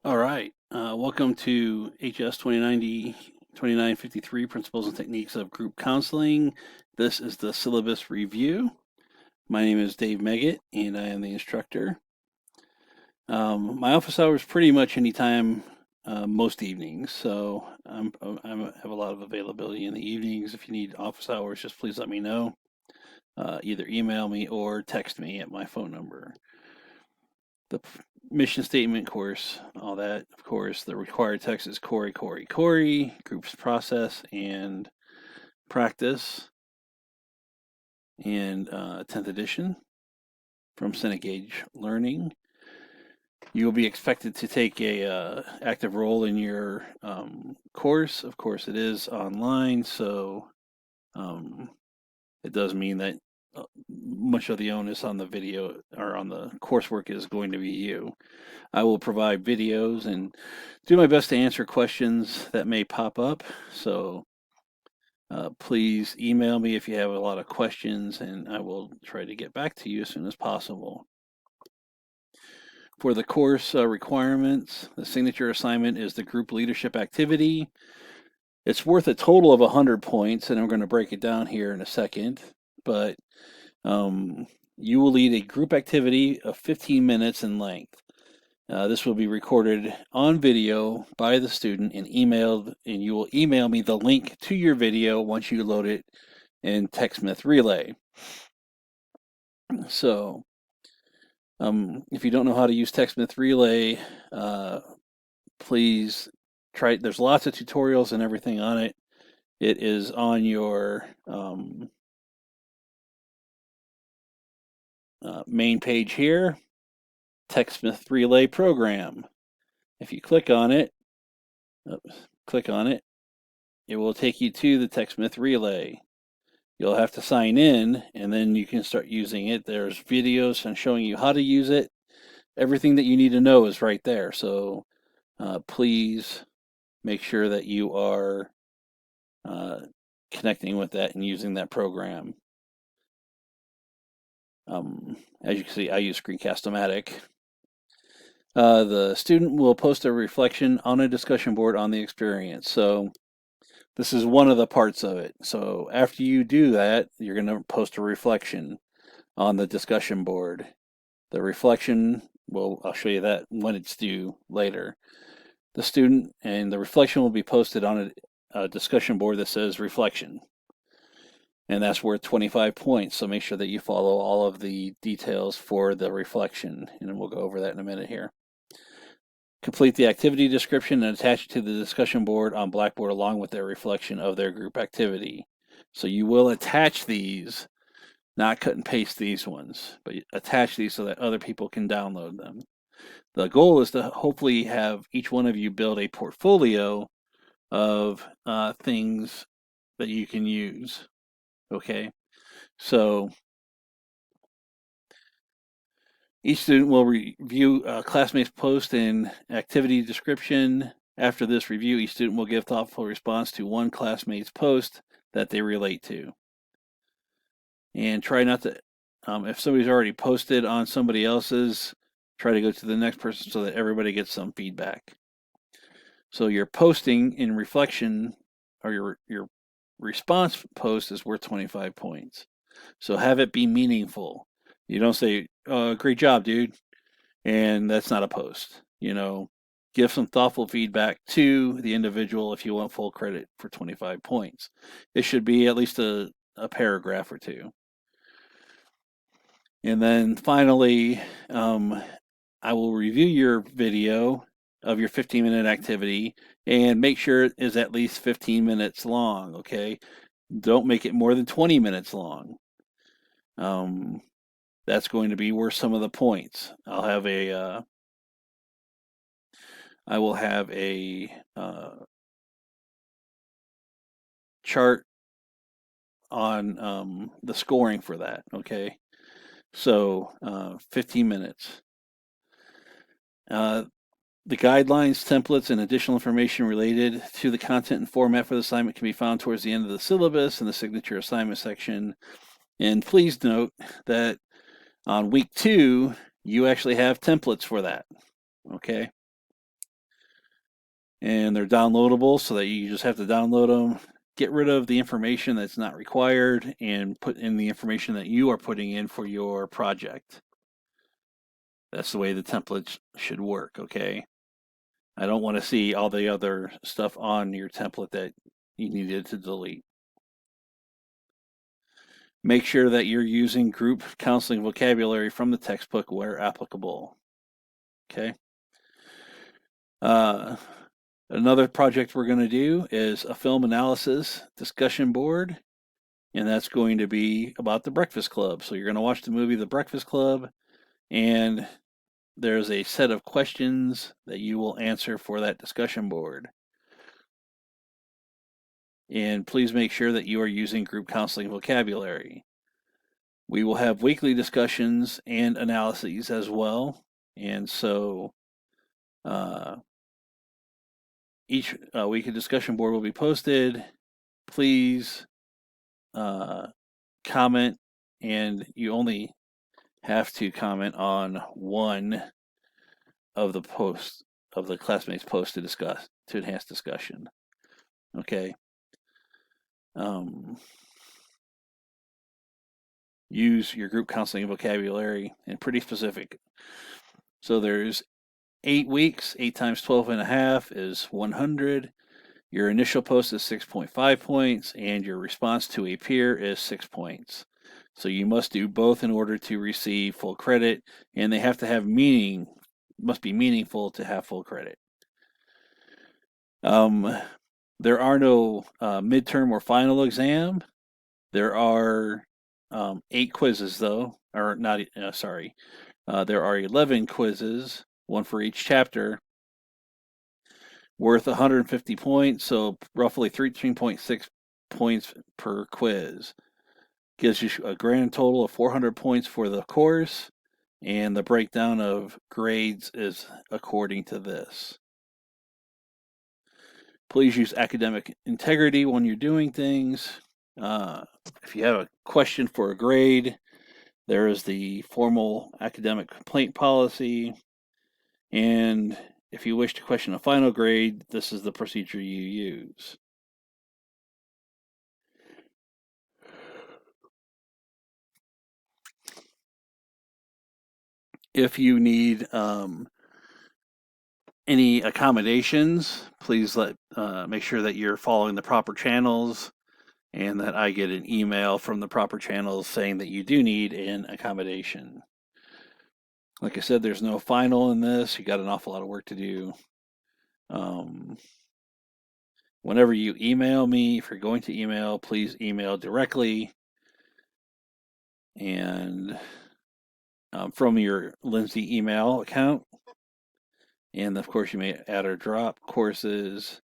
All right. Welcome to HS 2953 Principles and Techniques of Group Counseling. This is the syllabus review. My name is Dave Meggett, and I am the instructor. My office hours pretty much anytime, most evenings. So I have a lot of availability in the evenings. If you need office hours, just please let me know. Either email me or text me at my phone number. The mission statement course, all that, of course. The required text is Corey, groups process and practice, and 10th edition from Cengage Learning. You will be expected to take a active role in your course. Of course, it is online, so it does mean that much of the onus on the video or on the coursework is going to be you. I will provide videos and do my best to answer questions that may pop up. So please email me if you have a lot of questions, and I will try to get back to you as soon as possible. For the course requirements, the signature assignment is the group leadership activity. It's worth a total of 100 points, and I'm going to break it down here in a second. But you will lead a group activity of 15 minutes in length. This will be recorded on video by the student and emailed, and you will email me the link to your video once you load it in TechSmith Relay. So, if you don't know how to use TechSmith Relay, please try. There's lots of tutorials and everything on it. It is on your main page here, TechSmith Relay program. If you click on it, it will take you to the TechSmith Relay. You'll have to sign in, and then you can start using it. There's videos and showing you how to use it. Everything that you need to know is right there. So please make sure that you are connecting with that and using that program. As you can see, I use Screencast-O-Matic. The student will post a reflection on a discussion board on the experience. So this is one of the parts of it. So after you do that, you're going to post a reflection on the discussion board. The reflection, well, I'll show you that when it's due later. The student and the reflection will be posted on a discussion board that says reflection. And that's worth 25 points. So make sure that you follow all of the details for the reflection. And we'll go over that in a minute here. Complete the activity description and attach it to the discussion board on Blackboard along with their reflection of their group activity. So you will attach these, not cut and paste these ones, but attach these so that other people can download them. The goal is to hopefully have each one of you build a portfolio of things that you can use. Okay, so each student will review classmates' post and activity description. After this review, each student will give thoughtful response to one classmate's post that they relate to. And try not to, if somebody's already posted on somebody else's, try to go to the next person so that everybody gets some feedback. So your posting in reflection, or your response post, is worth 25 points. So have it be meaningful. You don't say, great job, dude. And that's not a post. Give some thoughtful feedback to the individual if you want full credit for 25 points. It should be at least a paragraph or two. And then finally, I will review your video of your 15-minute activity and make sure it is at least 15 minutes long, okay? Don't make it more than 20 minutes long. That's going to be worth some of the points. I will have a chart on the scoring for that, okay? So 15 minutes. The guidelines, templates, and additional information related to the content and format for the assignment can be found towards the end of the syllabus in the signature assignment section. And please note that on week 2, you actually have templates for that, okay? and they're downloadable so that you just have to download them. Get rid of the information that's not required and put in the information that you are putting in for your project. That's the way the templates should work, okay? I don't want to see all the other stuff on your template that you needed to delete. Make sure that you're using group counseling vocabulary from the textbook where applicable. Okay. Another project we're going to do is a film analysis discussion board, and that's going to be about the Breakfast Club. So you're going to watch the movie The Breakfast Club, and there's a set of questions that you will answer for that discussion board. And please make sure that you are using group counseling vocabulary. We will have weekly discussions and analyses as well. And so each weekly discussion board will be posted. Please comment, and you only have to comment on one of the posts of the classmates' posts to enhance discussion. Okay. Use your group counseling vocabulary and pretty specific. So there's 8 weeks, 8 times 12 and a half is 100. Your initial post is 6.5 points, and your response to a peer is 6 points. So you must do both in order to receive full credit, and they have to have meaning, must be meaningful to have full credit. There are no midterm or final exam. There are 8 quizzes, though, or not, sorry. There are 11 quizzes, one for each chapter, worth 150 points, so roughly 13.6 points per quiz. Gives you a grand total of 400 points for the course, and the breakdown of grades is according to this. Please use academic integrity when you're doing things. If you have a question for a grade, there is the formal academic complaint policy, and if you wish to question a final grade, this is the procedure you use. If you need any accommodations, please make sure that you're following the proper channels and that I get an email from the proper channels saying that you do need an accommodation. Like I said, there's no final in this. You got an awful lot of work to do. Whenever you email me, if you're going to email, please email directly and from your Lindsay email account. And of course, you may add or drop courses.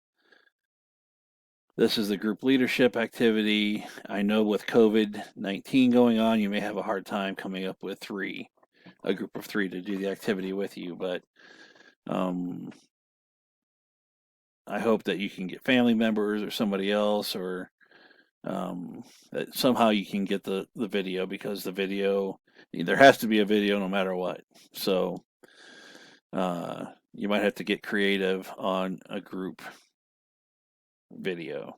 This is the group leadership activity. I know with COVID-19 going on, you may have a hard time coming up with a group of 3 to do the activity with you, but I hope that you can get family members or somebody else, or that somehow you can get the video, because the video, there has to be a video no matter what. So you might have to get creative on a group video.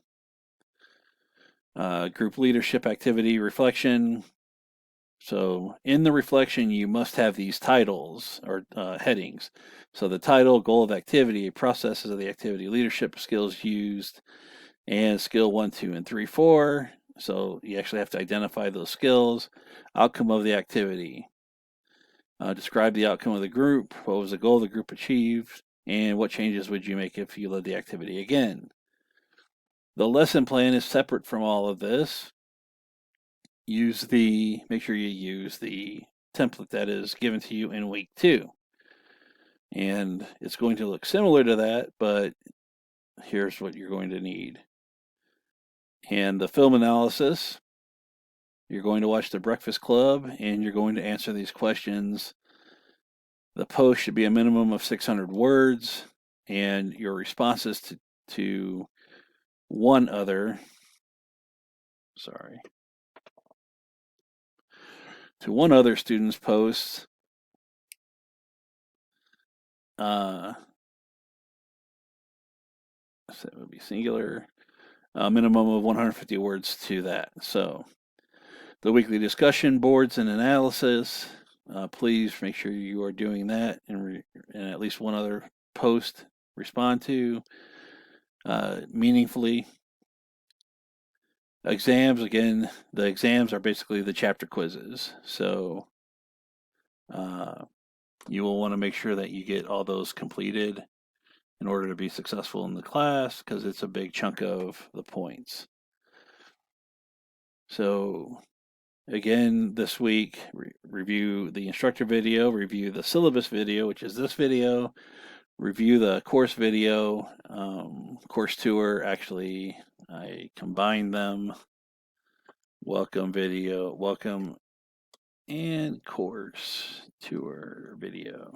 Group leadership activity reflection. So in the reflection, you must have these titles or headings. So the title, goal of activity, processes of the activity, leadership skills used, and skill 1, 2, and 3, 4. So you actually have to identify those skills. Outcome of the activity. Describe the outcome of the group. What was the goal the group achieved? And what changes would you make if you led the activity again? The lesson plan is separate from all of this. Make sure you use the template that is given to you in week 2. And it's going to look similar to that, but here's what you're going to need. And the film analysis, you're going to watch The Breakfast Club, and you're going to answer these questions. The post should be a minimum of 600 words, and your responses to one other student's posts So it would be singular. A minimum of 150 words to that. So the weekly discussion boards and analysis. Please make sure you are doing that and at least one other post respond to meaningfully. Exams, again, the exams are basically the chapter quizzes. So you will want to make sure that you get all those completed in order to be successful in the class because it's a big chunk of the points. So again, this week, review the instructor video, review the syllabus video, which is this video, review the course video, course tour. Actually, I combined them. Welcome video, welcome and course tour video.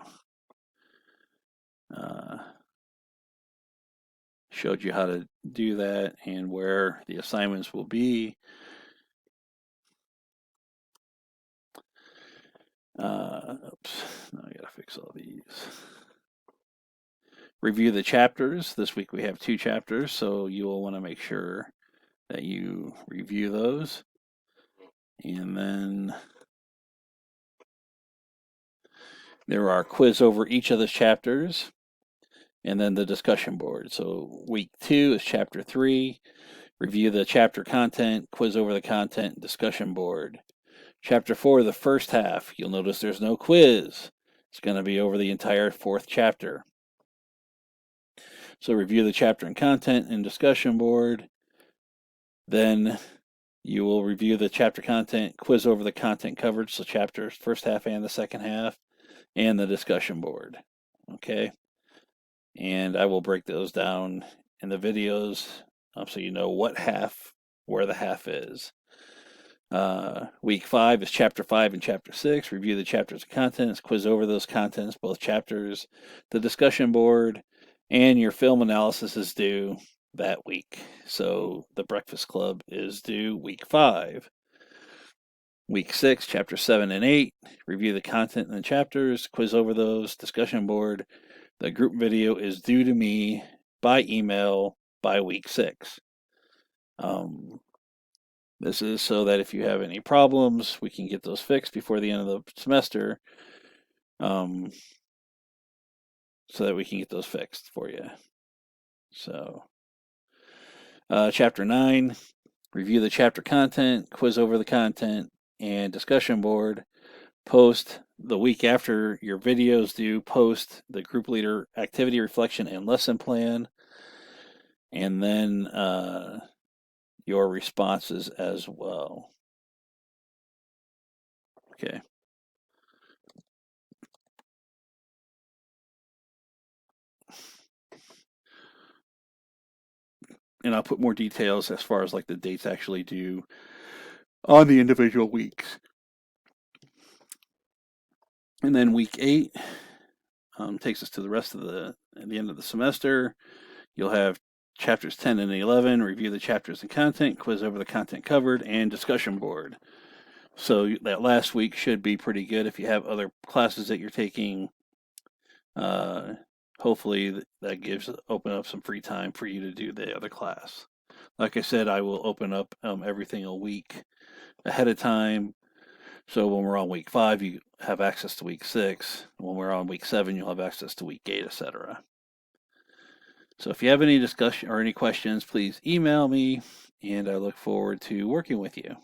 Showed you how to do that and where the assignments will be. Oops, now I gotta fix all these. Review the chapters. This week we have 2 chapters, so you will want to make sure that you review those. And then there are quiz over each of the chapters, and then the discussion board. So week 2 is chapter 3. Review the chapter content, quiz over the content, discussion board. Chapter 4, the first half. You'll notice there's no quiz. It's going to be over the entire 4th chapter. So review the chapter and content and discussion board. Then you will review the chapter content, quiz over the content covered, so chapters, first half and the second half, and the discussion board. Okay? And I will break those down in the videos so you know what half, where the half is. Week 5 is chapter 5 and chapter 6. Review the chapters and contents, quiz over those contents, both chapters, the discussion board, and your film analysis is due that week. So the Breakfast Club is due week 5. Week 6, chapter 7 and 8. Review the content in the chapters, quiz over those, discussion board. The group video is due to me by email by week 6. This is so that if you have any problems, we can get those fixed before the end of the semester, so that we can get those fixed for you. So, chapter 9, review the chapter content, quiz over the content, and discussion board. Post the week after your videos due, post the group leader activity reflection and lesson plan, and then your responses as well. Okay. And I'll put more details as far as like the dates actually due on the individual weeks. And then week 8 takes us to the rest of the end of the semester. You'll have chapters 10 and 11, review the chapters and content, quiz over the content covered, and discussion board. So that last week should be pretty good. If you have other classes that you're taking, hopefully that open up some free time for you to do the other class. Like I said, I will open up everything a week ahead of time. So when we're on week 5, you have access to week 6. When we're on week 7, you'll have access to week 8, etc. So if you have any discussion or any questions, please email me, and I look forward to working with you.